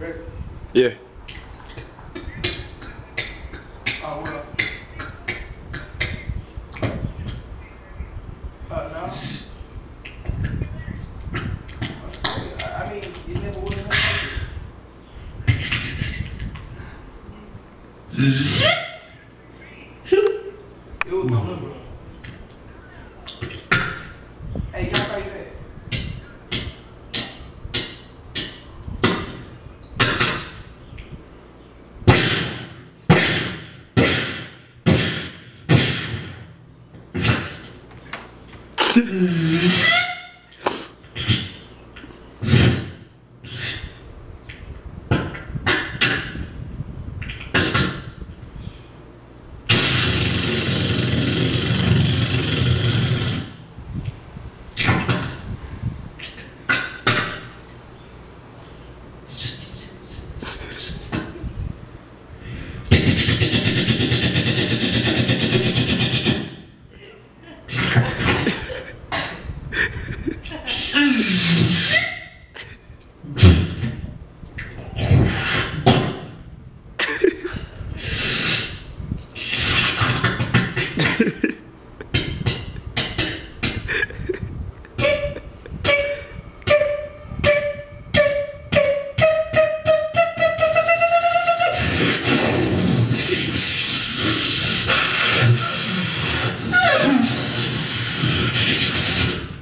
Ready? Yeah. Oh, well. No. I mean, you never would have known. It was no number. Hey, can I call you back?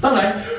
Bye-bye.